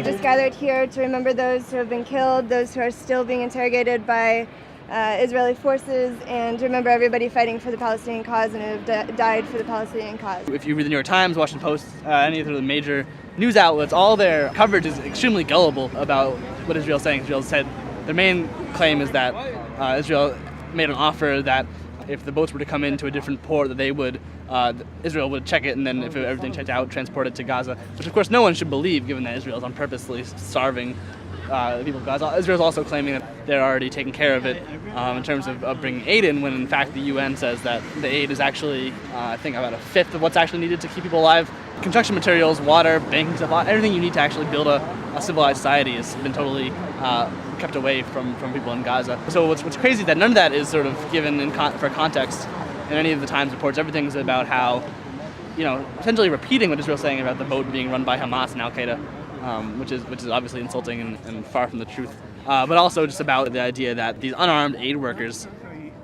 just gathered here to remember those who have been killed, those who are still being interrogated by Israeli forces, and to remember everybody fighting for the Palestinian cause and who have died for the Palestinian cause. If you read the New York Times, Washington Post, any of the major news outlets, all their coverage is extremely gullible about what Israel's saying. Israel said their main claim is that Israel made an offer that if the boats were to come into a different port, that they would, Israel would check it, and then if everything checked out, transport it to Gaza, which of course no one should believe, given that Israel is purposely starving the people of Gaza. Israel's also claiming that they're already taking care of it in terms of bringing aid in, when in fact the UN says that the aid is actually, I think, about a fifth of what's actually needed to keep people alive. Construction materials, water, banking stuff, everything you need to actually build a civilized society has been totally kept away from people in Gaza. So what's crazy is that none of that is sort of given for context in any of the Times reports. Everything's about how, essentially repeating what Israel's saying about the boat being run by Hamas and Al-Qaeda, which is obviously insulting and far from the truth. But also just about the idea that these unarmed aid workers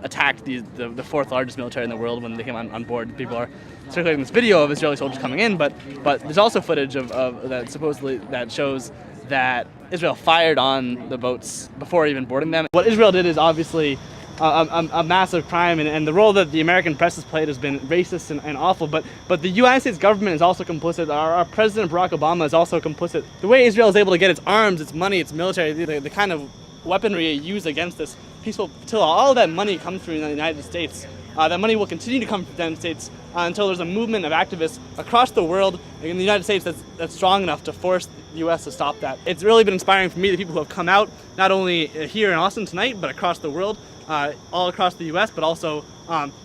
attacked the fourth largest military in the world when they came on board. People are circulating this video of Israeli soldiers coming in, but there's also footage of that supposedly that shows that Israel fired on the boats before even boarding them. What Israel did is obviously a massive crime, and the role that the American press has played has been racist and awful, but the United States government is also complicit. Our President Barack Obama is also complicit. The way Israel is able to get its arms, its money, its military, the kind of weaponry used against this peaceful Flotilla, all of that money comes from the United States. That money will continue to come from the United States until there's a movement of activists across the world in the United States that's strong enough to force the U.S. to stop that. It's really been inspiring for me, the people who have come out, not only here in Austin tonight, but across the world, all across the U.S., but also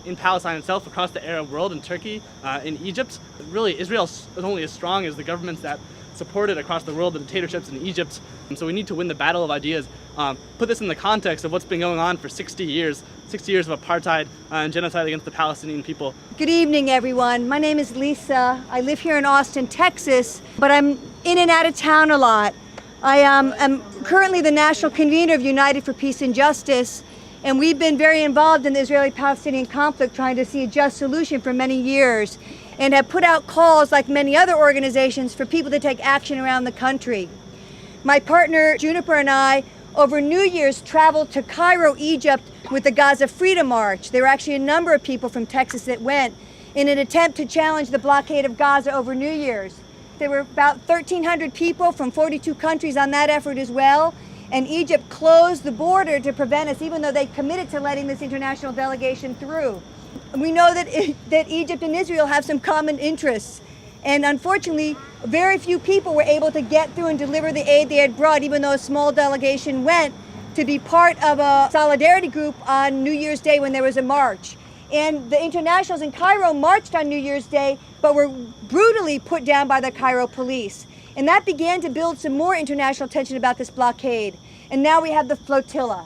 in Palestine itself, across the Arab world, in Turkey, in Egypt. Really, Israel is only as strong as the governments that support it across the world, the dictatorships in Egypt. And so we need to win the battle of ideas. Put this in the context of what's been going on for 60 years of apartheid and genocide against the Palestinian people. Good evening, everyone. My name is Lisa. I live here in Austin, Texas, but I'm in and out of town a lot. I am currently the national convener of United for Peace and Justice, and we've been very involved in the Israeli-Palestinian conflict, trying to see a just solution for many years, and have put out calls, like many other organizations, for people to take action around the country. My partner, Juniper, and I, over New Year's, traveled to Cairo, Egypt, with the Gaza Freedom March. There were actually a number of people from Texas that went in an attempt to challenge the blockade of Gaza over New Year's. There were about 1,300 people from 42 countries on that effort as well, and Egypt closed the border to prevent us, even though they committed to letting this international delegation through. We know that Egypt and Israel have some common interests, and unfortunately, very few people were able to get through and deliver the aid they had brought, even though a small delegation went to be part of a solidarity group on New Year's Day when there was a march. And the internationals in Cairo marched on New Year's Day, but were brutally put down by the Cairo police. And that began to build some more international tension about this blockade. And now we have the flotilla.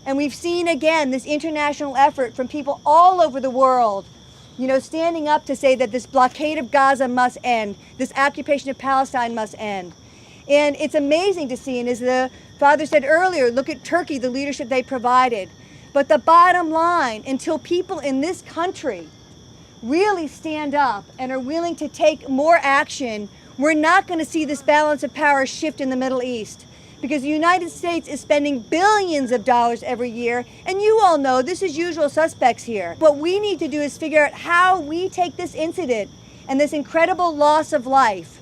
And we've seen again this international effort from people all over the world, standing up to say that this blockade of Gaza must end, this occupation of Palestine must end. And it's amazing to see, and as the Father said earlier, look at Turkey, the leadership they provided. But the bottom line, until people in this country really stand up and are willing to take more action, we're not going to see this balance of power shift in the Middle East. Because the United States is spending billions of dollars every year, and you all know this is usual suspects here. What we need to do is figure out how we take this incident and this incredible loss of life,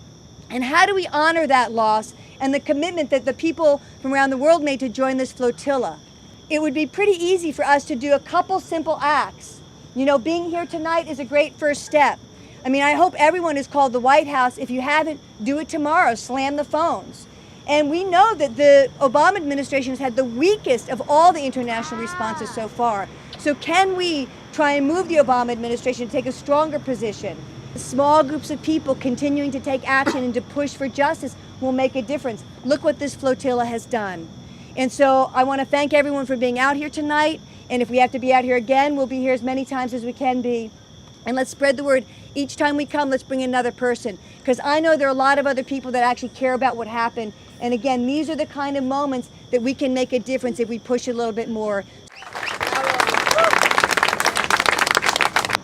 and how do we honor that loss and the commitment that the people from around the world made to join this flotilla. It would be pretty easy for us to do a couple simple acts. Being here tonight is a great first step. I hope everyone has called the White House. If you haven't, do it tomorrow. Slam the phones. And we know that the Obama administration has had the weakest of all the international responses so far. So can we try and move the Obama administration to take a stronger position? Small groups of people continuing to take action and to push for justice will make a difference. Look what this flotilla has done. And so I want to thank everyone for being out here tonight. And if we have to be out here again, we'll be here as many times as we can be. And let's spread the word. Each time we come, let's bring another person. Because I know there are a lot of other people that actually care about what happened. And again, these are the kind of moments that we can make a difference if we push a little bit more.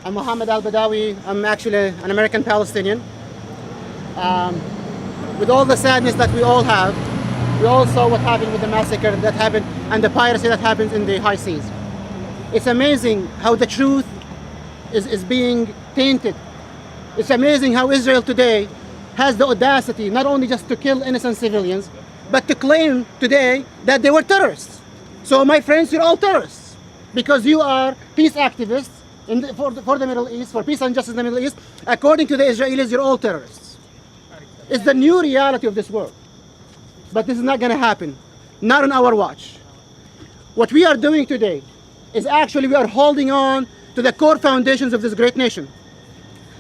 I'm Mohammed al-Badawi. I'm actually an American Palestinian. with all the sadness that we all have, we all saw what happened with the massacre that happened and the piracy that happens in the high seas. It's amazing how the truth is being tainted. It's amazing how Israel today has the audacity not only just to kill innocent civilians, but to claim today that they were terrorists. So my friends, you're all terrorists because you are peace activists for the Middle East, for peace and justice in the Middle East. According to the Israelis, you're all terrorists. It's the new reality of this world. But this is not going to happen, not on our watch. What we are doing today is actually we are holding on to the core foundations of this great nation.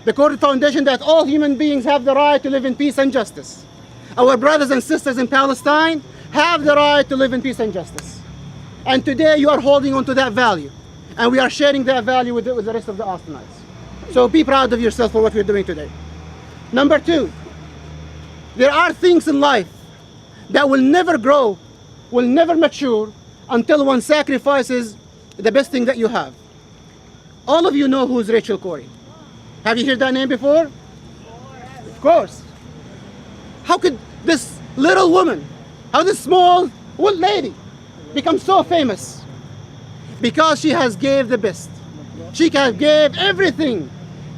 The core foundation that all human beings have the right to live in peace and justice. Our brothers and sisters in Palestine have the right to live in peace and justice. And today you are holding on to that value. And we are sharing that value with the rest of the Austinites. So be proud of yourself for what we're doing today. Number two, there are things in life that will never grow, will never mature until one sacrifices the best thing that you have. All of you know who's Rachel Corrie. Have you heard that name before? Of course. How could this little woman, how this small old lady become so famous? Because she has gave the best. She has gave everything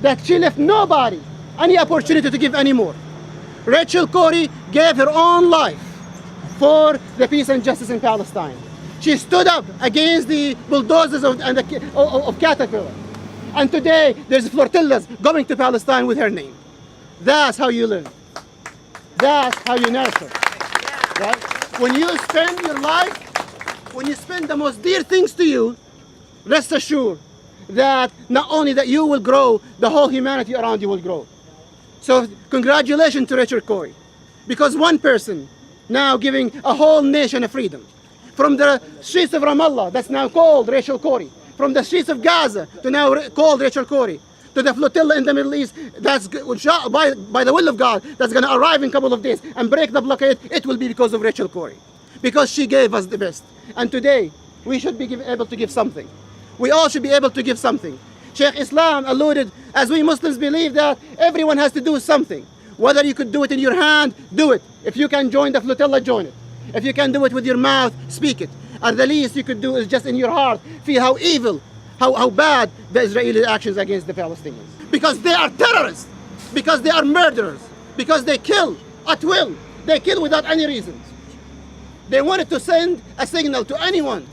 that she left nobody any opportunity to give anymore. Rachel Corrie gave her own life for the peace and justice in Palestine. She stood up against the bulldozers of Caterpillar. And today there's flotillas going to Palestine with her name. That's how you live. That's how you nurture. Right? When you spend your life, when you spend the most dear things to you, rest assured that not only that you will grow, the whole humanity around you will grow. So congratulations to Rachel Corrie, because one person now giving a whole nation a freedom. From the streets of Ramallah, that's now called Rachel Corrie. From the streets of Gaza, to now called Rachel Corrie. To the flotilla in the Middle East, that's by the will of God, that's going to arrive in a couple of days and break the blockade. It will be because of Rachel Corrie, because she gave us the best. And today, we should be able to give something. We all should be able to give something. Sheikh Islam alluded, as we Muslims believe that everyone has to do something. Whether you could do it in your hand, do it. If you can join the flotilla, join it. If you can do it with your mouth, speak it. Or the least you could do is just in your heart, feel how evil, how bad the Israeli actions against the Palestinians. Because they are terrorists, because they are murderers, because they kill at will. They kill without any reasons. They wanted to send a signal to anyone.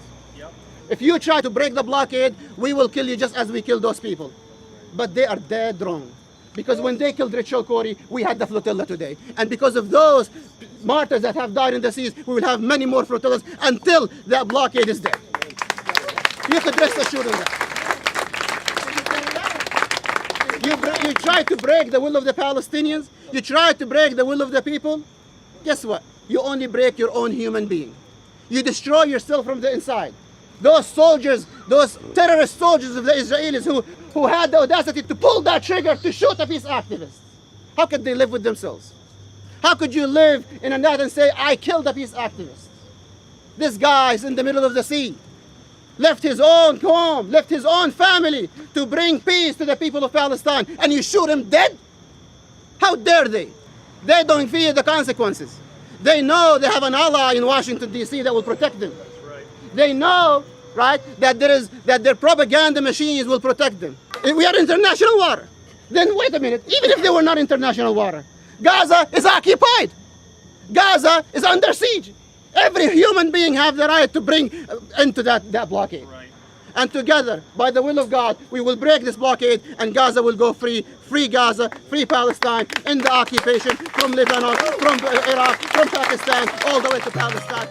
If you try to break the blockade, we will kill you just as we killed those people. But they are dead wrong. Because when they killed Rachel Corrie, we had the flotilla today. And because of those martyrs that have died in the seas, we will have many more flotillas until that blockade is dead. You could rest assured of that. You try to break the will of the Palestinians, you try to break the will of the people, guess what? You only break your own human being. You destroy yourself from the inside. Those soldiers, those terrorist soldiers of the Israelis who had the audacity to pull that trigger to shoot a peace activist. How could they live with themselves? How could you live in a night and say, I killed a peace activist? This guy is in the middle of the sea. Left his own home, left his own family to bring peace to the people of Palestine, and you shoot him dead? How dare they? They don't fear the consequences. They know they have an ally in Washington, D.C. that will protect them. They know, right, that their propaganda machines will protect them. If we are international water, then wait a minute, even if they were not international water, Gaza is occupied. Gaza is under siege. Every human being have the right to bring into that blockade. Right. And together, by the will of God, we will break this blockade and Gaza will go free. Free Gaza, free Palestine, in the occupation from Lebanon, from Iraq, from Pakistan, all the way to Palestine.